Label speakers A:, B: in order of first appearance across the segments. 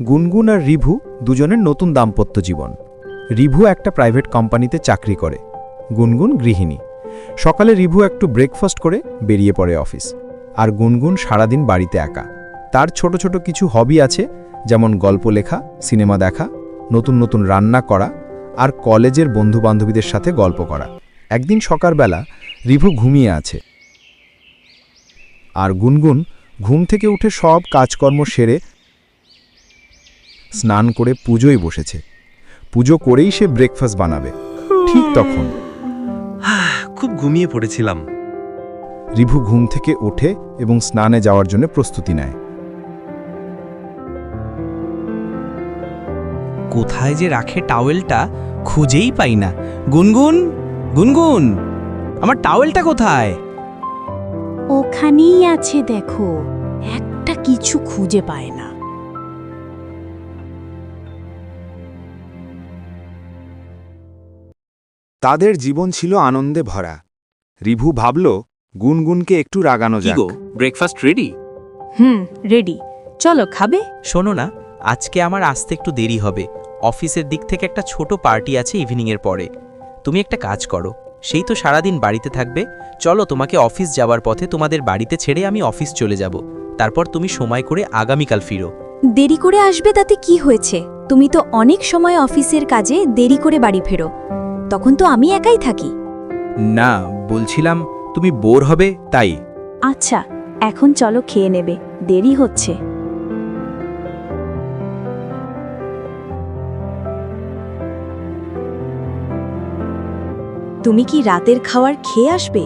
A: গুনগুন আর রিভু দুজনের নতুন দাম্পত্য জীবন। রিভু একটা প্রাইভেট কোম্পানিতে চাকরি করে, গুনগুন গৃহিণী। সকালে রিভু একটু ব্রেকফাস্ট করে বেরিয়ে পড়ে অফিস, আর গুনগুন সারাদিন বাড়িতে একা। তার ছোট ছোট কিছু হবি আছে, যেমন গল্প লেখা, সিনেমা দেখা, নতুন নতুন রান্না করা আর কলেজের বন্ধুবান্ধবীদের সাথে গল্প করা। একদিন সকালবেলা রিভু ঘুমিয়ে আছে, আর গুনগুন ঘুম থেকে উঠে সব কাজকর্ম সেরে স্নান করে পুজোয় বসেছে। পুজো করেই সে ব্রেকফাস্ট বানাবে। ঠিক তখন
B: খুব ঘুমিয়ে পড়েছিলাম।
A: রিভু ঘুম থেকে ওঠে এবং স্নানে যাওয়ার জন্য প্রস্তুতি নেয়।
C: কোথায় যে রাখে টাওয়েলটা খুঁজেই পাই না। গুনগুন, গুনগুন, আমার টাওয়েলটা কোথায়?
D: ওখানেই আছে, দেখো। একটা কিছু খুঁজে পায় না।
A: তাদের জীবন ছিল আনন্দে ভরা। রিভু ভাবল গুনগুনকে একটু রাগানো
B: কি
A: যাক।
B: গো, ব্রেকফাস্ট রেডি?
D: রেডি। চলো, খাবে?
C: শোনো না, আজকে আমার আসতে একটু দেরি হবে। অফিসের দিক থেকে একটা ছোট পার্টি আছে ইভিনিংয়ের পরে। তুমি একটা কাজ করো, সেই তো সারাদিন বাড়িতে থাকবে, চলো তোমাকে অফিস যাওয়ার পথে তোমাদের বাড়িতে ছেড়ে আমি অফিস চলে যাব। তারপর তুমি সময় করে আগামীকাল ফিরো।
D: দেরি করে আসবে তাতে কি হয়েছে? তুমি তো অনেক সময় অফিসের কাজে দেরি করে বাড়ি ফেরো, তখন তো আমি একাই থাকি।
C: না, বলছিলাম তুমি বোর হবে তাই।
D: আচ্ছা, এখন চলো, খেয়ে নেবে, দেরি হচ্ছে। তুমি কি রাতের খাবার খেয়ে আসবে?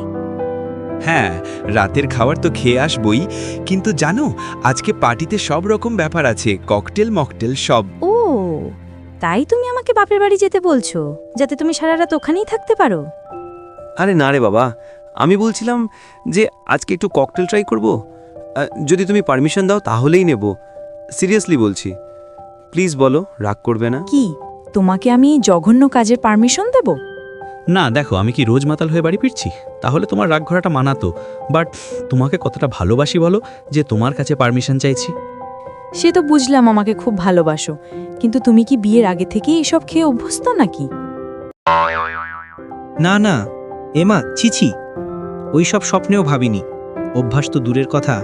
E: হ্যাঁ, রাতের খাবার তো খেয়ে আসবই, কিন্তু জানো আজকে পার্টিতে সব রকম ব্যাপার আছে, ককটেল মকটেল সব।
D: ও, তাই তুমি আমাকে বাপের বাড়ি যেতে বলছো, যাতে তুমি সারা রাত ওখানেই থাকতে পারো?
B: আরে না রে বাবা, আমি বলছিলাম যে আজকে একটু ককটেল ট্রাই করব। যদি তুমি পারমিশন দাও তাহলেই নেব। সিরিয়াসলি বলছি, প্লিজ বলো, রাগ করবে না?
D: কি, তোমাকে আমি জঘন্য কাজের পারমিশন দেব?
F: না দেখো, আমি কি রোজ মাতাল হয়ে বাড়ি ফিরছি? তাহলে তোমার রাগ ঘোরাটা মানাতো, বাট তোমাকে কতটা ভালোবাসি বলো যে তোমার কাছে পারমিশন চাইছি।
D: সে তো বুঝলাম আমাকে খুব ভালোবাসো, কিন্তু তুমি কি বিয়ের আগে থেকেই এসব খেয়ে অভ্যস্ত নাকি?
C: না না এমা, ছিছি, ওই সব স্বপ্নেও ভাবিনি। অভ্যাস তো দূরের কথা।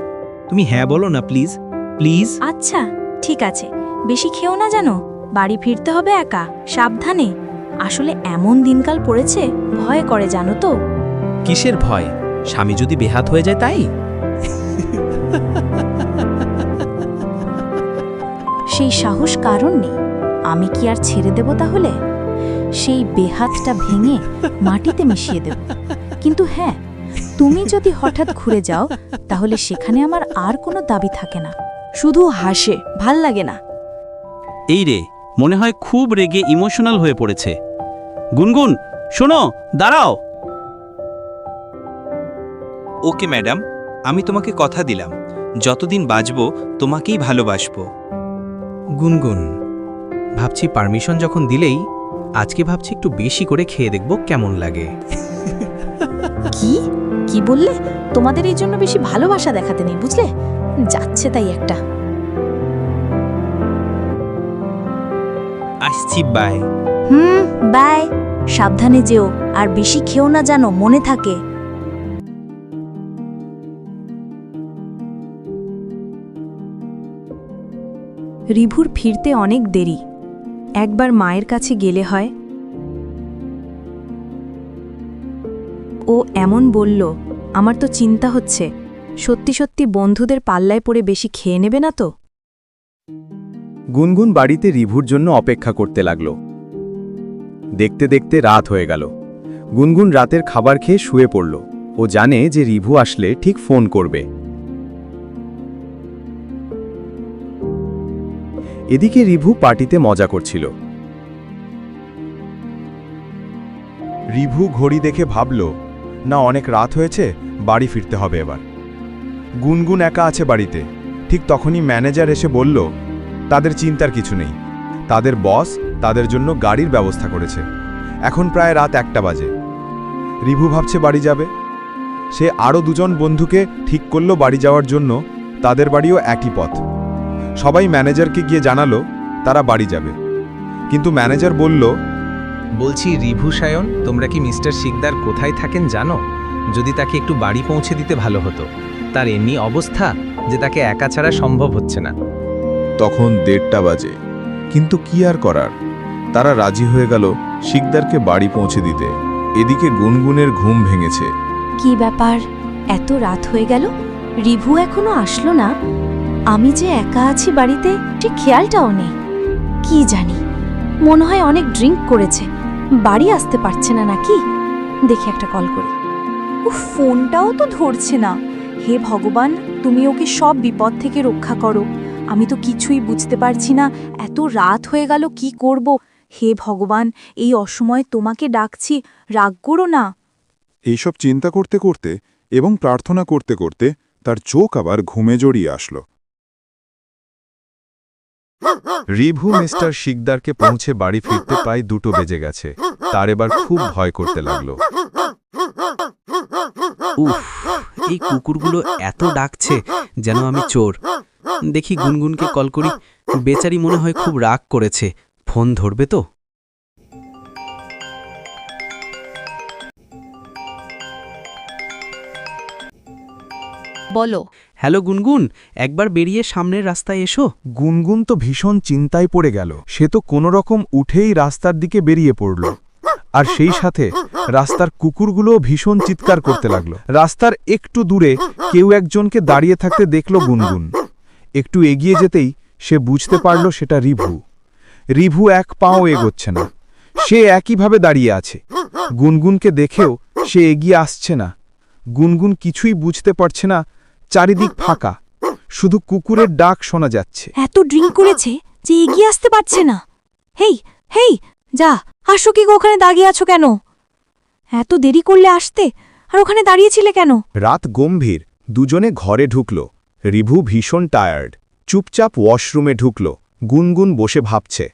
C: তুমি হ্যাঁ বলো না প্লিজ, প্লিজ।
D: আচ্ছা, ঠিক আছে, বেশি খেও না, জানো বাড়ি ফিরতে হবে একা, সাবধানে। আসলে এমন দিনকাল পড়েছে, ভয় করে, জানো তো।
C: কিসের ভয়? স্বামী যদি বেহাত হয়ে যায় তাই?
D: সেই সাহস কারণ নেই। আমি কি আর ছেড়ে দেব তাহলে? সেই বেহাতটা ভেঙে মাটিতে মিশিয়ে দেব। কিন্তু হ্যাঁ, তুমি যদি হঠাৎ ঘুরে যাও, তাহলে সেখানে আমার আর কোনো দাবি থাকে না। শুধু হাসে, ভাল লাগে না।
F: এই রে, মনে হয় খুব রেগে ইমোশনাল হয়ে পড়েছে। গুনগুন, শোনো, দাঁড়াও।
E: ওকে ম্যাডাম, আমি তোমাকে কথা দিলাম, যতদিন বাঁচবো তোমাকেই ভালোবাসবো।
C: গুনগুন, ভাবছি পারমিশন যখন দিলেই, আজকে ভাবছি একটু বেশি করে খেয়ে দেখব কেমন লাগে।
D: কি কি বললে? তোমাদের এই জন্য বেশি ভালোবাসা দেখাতে নেই, বুঝলে? যাচ্ছে তাই একটা।
E: আসছি, বাই।
D: বাই। সাবধানে যেও, আর বেশি খেও না, জানো, মনে থাকে। রিভুর ফিরতে অনেক দেরি। একবার মায়ের কাছে গেলে হয়। ও এমন বলল, আমার তো চিন্তা হচ্ছে, সত্যি সত্যি বন্ধুদের পাল্লায় পড়ে বেশি খেয়ে নেবে না তো?
A: গুনগুন বাড়িতে রিভুর জন্য অপেক্ষা করতে লাগল। দেখতে দেখতে রাত হয়ে গেল। গুনগুন রাতের খাবার খেয়ে শুয়ে পড়ল। ও জানে যে রিভু আসলে ঠিক ফোন করবে। এদিকে রিভু পার্টিতে মজা করছিল। রিভু ঘড়ি দেখে ভাবল, না অনেক রাত হয়েছে, বাড়ি ফিরতে হবে এবার। গুনগুন একা আছে বাড়িতে। ঠিক তখনই ম্যানেজার এসে বলল, তাদের চিন্তার কিছু নেই, তাদের বস তাদের জন্য গাড়ির ব্যবস্থা করেছে। এখন প্রায় রাত 1টা বাজে। রিভু ভাবছে বাড়ি যাবে। সে আরও দুজন বন্ধুকে ঠিক করল বাড়ি যাওয়ার জন্য। তাদের বাড়িও একই পথ। সবাই ম্যানেজারকে গিয়ে জানালো তারা বাড়ি যাবে, কিন্তু ম্যানেজার বলল,
G: বলছি রিভু সায়ন, তোমরা কি মিস্টার শিকদার কোথায় থাকেন জানো? যদি তাকে একটু বাড়ি পৌঁছে দিতে ভালো হতো। তার এমনি অবস্থা যে তাকে একা ছাড়া সম্ভব হচ্ছে না।
H: তখন 1:30 বাজে, কিন্তু কি আর করার, তারা রাজি হয়ে গেল শিকদারকে বাড়ি পৌঁছে দিতে। এদিকে গুনগুনের ঘুম ভেঙেছে।
D: কি ব্যাপার, এত রাত হয়ে গেল, রিভু এখনো আসলো না? আমি যে একা আছি বাড়িতে, ঠিক খেয়ালটাও নেই। কি জানি, মনে হয় অনেক ড্রিঙ্ক করেছে, বাড়ি আসতে পারছে না নাকি। দেখি একটা কল করি। ফোনটাও তো ধরছে না। হে ভগবান, তুমি ওকে সব বিপদ থেকে রক্ষা করো। আমি তো কিছুই বুঝতে পারছি না, এত রাত হয়ে গেল, কি করব। হে ভগবান, এই অসময়ে তোমাকে ডাকছি, রাগ করো না।
H: এইসব চিন্তা করতে করতে এবং প্রার্থনা করতে করতে তার চোখ আবার ঘুমে জড়িয়ে আসলো।
A: রিভু মিস্টার শিকদারকে পৌঁছে বাড়ি ফিরতে প্রায় 2টো বেজে গেছে। তার এবার খুব ভয় করতে লাগলো।
C: উফ, এই কুকুরগুলো এত ডাকছে যেন আমি চোর। দেখি গুনগুনকে কল করি, বেচারি মনে হয় খুব রাগ করেছে। ফোন ধরবে তো?
D: বলো।
C: হ্যালো গুনগুন, একবার বেরিয়ে সামনের রাস্তায় এসো।
A: গুনগুন তো ভীষণ চিন্তায় পড়ে গেল। সে তো কোনোরকম উঠেই রাস্তার দিকে বেরিয়ে পড়ল, আর সেই সাথে রাস্তার কুকুরগুলোও ভীষণ চিৎকার করতে লাগলো। রাস্তার একটু দূরে কেউ একজনকে দাঁড়িয়ে থাকতে দেখল গুনগুন। একটু এগিয়ে যেতেই সে বুঝতে পারল সেটা রিভু। রিভু এক পাও এগোচ্ছে না, সে একইভাবে দাঁড়িয়ে আছে। গুনগুনকে দেখেও সে এগিয়ে আসছে না। গুনগুন কিছুই বুঝতে পারছে না, চারিদিক ফাঁকা, শুধু কুকুরের ডাক শোনা যাচ্ছে।
D: এত ড্রিঙ্ক করেছে যে এগিয়ে আসতে পারছে না। হেই হেই, যা, আসো। কি গো, ওখানে দাঁড়িয়ে আছো কেন? এত দেরি করলে আসতে, আর ওখানে দাঁড়িয়েছিলে কেন?
A: রাত গম্ভীর। দুজনে ঘরে ঢুকল। রিভু ভীষণ টায়ার্ড, চুপচাপ ওয়াশরুমে ঢুকল। গুনগুন বসে ভাবছে।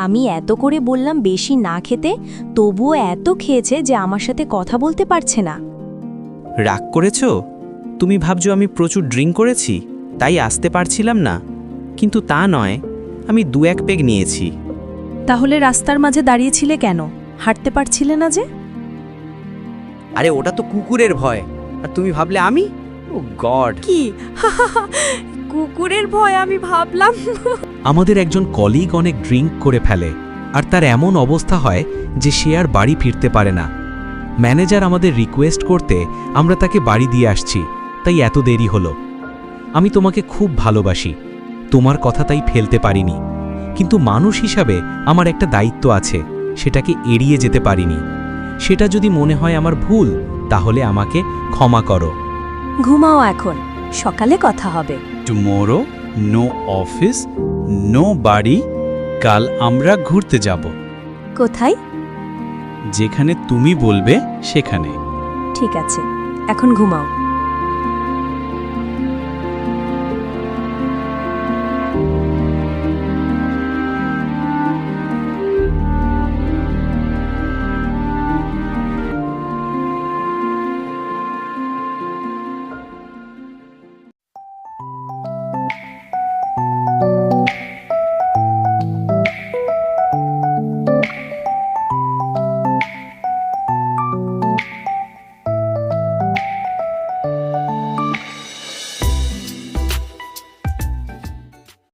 D: আমি এত করে বললাম বেশি না খেতে, তবুও এত খেয়েছে যে আমার সাথে কথা বলতে পারছে না।
C: রাগ করেছো? তুমি ভাবছো আমি প্রচুর ড্রিঙ্ক করেছি তাই আসতে পারছিলাম না, কিন্তু তা নয়, আমি 2-1 পেগ নিয়েছি।
D: তাহলে রাস্তার মাঝে দাঁড়িয়েছিলে কেন? হাঁটতে পারছিলে না যে?
C: আরে ওটা তো কুকুরের ভয়, আর তুমি ভাবলে আমি? ও গড!
D: কি কুকুরের ভয় আমি ভাবলাম?
C: আমাদের একজন কলিগ অনেক ড্রিঙ্ক করে ফেলে, আর তার এমন অবস্থা হয় যে সে আর বাড়ি ফিরতে পারে না। ম্যানেজার আমাদের রিকোয়েস্ট করতে আমরা তাকে বাড়ি দিয়ে আসছি, তাই এত দেরি হলো। আমি তোমাকে খুব ভালোবাসি, তোমার কথা তাই ফেলতে পারিনি, কিন্তু মানুষ হিসাবে আমার একটা দায়িত্ব আছে, সেটাকে এড়িয়ে যেতে পারিনি। সেটা যদি মনে হয় আমার ভুল, তাহলে আমাকে ক্ষমা করো।
D: ঘুমাও এখন, সকালে কথা হবে।
F: টুমোরো নো অফিস, নো বাড়ি। কাল আমরা ঘুরতে যাব,
D: কোথায়?
F: যেখানে তুমি বলবে সেখানে।
D: ঠিক আছে, এখন ঘুমাও।